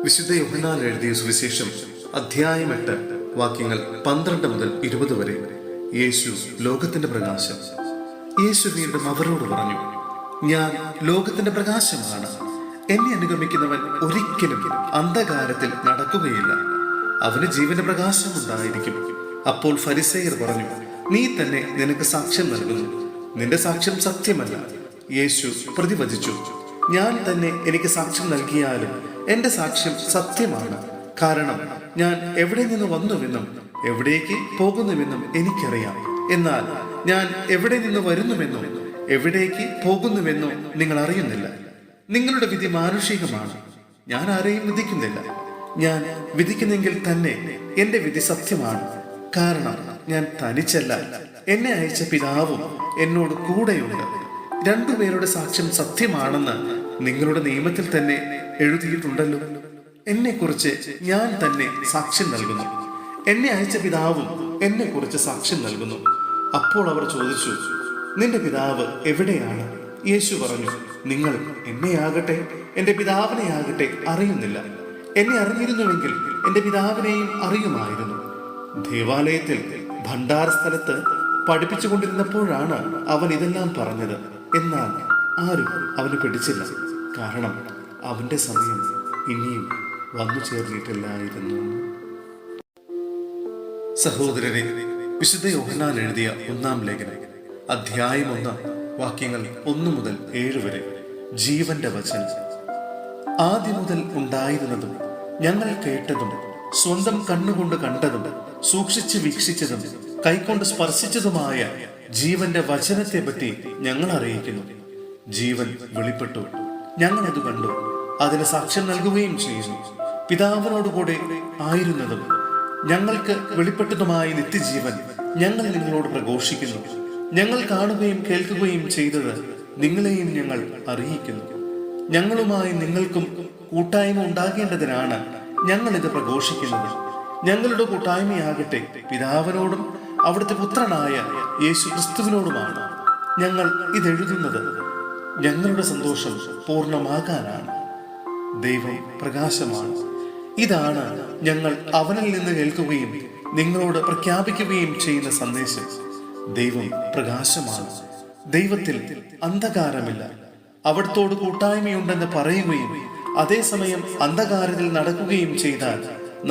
വിശുദ്ധ യോഹന്നാൻ എഴുതിയ സുവിശേഷം അധ്യായം 8 വാക്യങ്ങൾ 12 മുതൽ 20 വരെ. യേശു ലോകത്തിന്റെ പ്രകാശം. യേശു വീണ്ടും അവരോട് പറഞ്ഞു, ഞാൻ ലോകത്തിന്റെ പ്രകാശമാണ്. എന്നെ അനുഗമിക്കുന്നവൻ ഒരിക്കലും അന്ധകാരത്തിൽ നടക്കുകയില്ല, അവന് ജീവന്റെ പ്രകാശം ഉണ്ടായിരിക്കും. അപ്പോൾ ഫരിസേയർ പറഞ്ഞു, നീ തന്നെ നിനക്ക് സാക്ഷ്യം നൽകുന്നു, നിന്റെ സാക്ഷ്യം സത്യമല്ല. യേശു പ്രതിവചിച്ചു, ഞാൻ തന്നെ എനിക്ക് സാക്ഷ്യം നൽകിയാലും എന്റെ സാക്ഷ്യം സത്യമാണ്. കാരണം ഞാൻ എവിടെ നിന്ന് വന്നുവെന്നും എവിടേക്ക് പോകുന്നുവെന്നും എനിക്കറിയാം. എന്നാൽ ഞാൻ എവിടെ നിന്ന് വരുന്നുവെന്നും എവിടേക്ക് പോകുന്നുവെന്നും നിങ്ങൾ അറിയുന്നില്ല. നിങ്ങളുടെ വിധി മാനുഷികമാണ്, ഞാൻ ആരെയും വിധിക്കുന്നില്ല. ഞാൻ വിധിക്കുന്നെങ്കിൽ തന്നെ എന്റെ വിധി സത്യമാണ്. കാരണം ഞാൻ തനിച്ചല്ല, എന്നെ അയച്ച പിതാവും എന്നോട് കൂടെയുണ്ട്. രണ്ടുപേരുടെ സാക്ഷ്യം സത്യമാണെന്ന് നിങ്ങളുടെ നിയമത്തിൽ തന്നെ എഴുതിയിട്ടുണ്ടല്ലോ. എന്നെക്കുറിച്ച് ഞാൻ തന്നെ സാക്ഷ്യം നൽകുന്നു, എന്നെ അയച്ച പിതാവും എന്നെ കുറിച്ച് സാക്ഷ്യം നൽകുന്നു. അപ്പോൾ അവർ ചോദിച്ചു, നിന്റെ പിതാവ് എവിടെയാണ്? യേശു പറഞ്ഞു, നിങ്ങൾ എന്നെയാകട്ടെ എന്റെ പിതാവിനെയാകട്ടെ അറിയുന്നില്ല. എന്നെ അറിഞ്ഞിരുന്നുവെങ്കിൽ എന്റെ പിതാവിനെയും അറിയുമായിരുന്നു. ദേവാലയത്തിൽ ഭണ്ഡാര സ്ഥലത്ത് പഠിപ്പിച്ചുകൊണ്ടിരുന്നപ്പോഴാണ് അവൻ ഇതെല്ലാം പറഞ്ഞത്. എന്നാൽ ആരും അവന് പിടിച്ചില്ല, കാരണം അവന്റെ സമയം ഇനിയും വന്നു ചേർന്നിട്ടില്ലായിരുന്നു. സഹോദരരെ, വിശുദ്ധ യോഹന്നാൻ എഴുതിയ 1-ാം ലേഖനം അധ്യായം 1 വാക്യങ്ങൾ 1 മുതൽ 7 വരെ. ജീവന്റെ വചനം. ആദ്യം മുതൽ ഉണ്ടായിരുന്നതും ഞങ്ങൾ കേട്ടതും സ്വന്തം കണ്ണുകൊണ്ട് കണ്ടതും സൂക്ഷിച്ച് വീക്ഷിച്ചതും കൈകൊണ്ട് സ്പർശിച്ചതുമായ ജീവന്റെ വചനത്തെ പറ്റി ഞങ്ങൾ അറിയിക്കുന്നു. ജീവൻ വെളിപ്പെട്ടു, ഞങ്ങൾ അത് കണ്ടു, അതിന് സാക്ഷ്യം നൽകുകയും ചെയ്യുന്നു. പിതാവിനോടുകൂടെ ആയിരുന്നതും ഞങ്ങൾക്ക് വെളിപ്പെട്ടതുമായ നിത്യജീവൻ ഞങ്ങൾ നിങ്ങളോട് പ്രഘോഷിക്കുന്നു. ഞങ്ങൾ കാണുകയും കേൾക്കുകയും ചെയ്തത് നിങ്ങളെയും ഞങ്ങൾ അറിയിക്കുന്നു. ഞങ്ങളുമായി നിങ്ങൾക്കും കൂട്ടായ്മ ഉണ്ടാകേണ്ടതിനാണ് ഞങ്ങൾ ഇത് പ്രഘോഷിക്കുന്നത്. ഞങ്ങളുടെ കൂട്ടായ്മയാകട്ടെ പിതാവിനോടും അവിടുത്തെ പുത്രനായ യേശു ക്രിസ്തുവിനോടുമാണ്. ഞങ്ങൾ ഇതെഴുതുന്നത് ഞങ്ങളുടെ സന്തോഷം പൂർണ്ണമാകാനാണ്. ദൈവം പ്രകാശമാണ്. ഇതാണ് ഞങ്ങൾ അവനിൽ നിന്ന് കേൾക്കുകയും നിങ്ങളോട് പ്രഖ്യാപിക്കുകയും ചെയ്യുന്ന സന്ദേശം. ദൈവം പ്രകാശമാണ്, ദൈവത്തിൽ അന്ധകാരമില്ല. അവിടുത്തോട് കൂട്ടായ്മയുണ്ടെന്ന് പറയുകയും അതേസമയം അന്ധകാരത്തിൽ നടക്കുകയും ചെയ്താൽ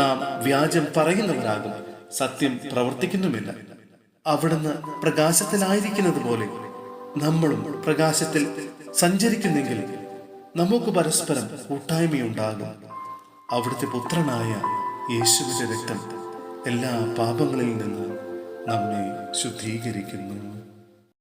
നാം വ്യാജം പറയുന്നവരാകും, സത്യം പ്രവർത്തിക്കുന്നുമില്ല. അവിടുന്ന് പ്രകാശത്തിലായിരിക്കുന്നത് പോലെ നമ്മളും പ്രകാശത്തിൽ സഞ്ചരിക്കുന്നെങ്കിൽ നമുക്ക് പരസ്പരം കൂട്ടായ്മയുണ്ടാകും. അവിടുത്തെ പുത്രനായ യേശുവിന്റെ രക്തം എല്ലാ പാപങ്ങളിൽ നിന്ന് നമ്മെ ശുദ്ധീകരിക്കുന്നു.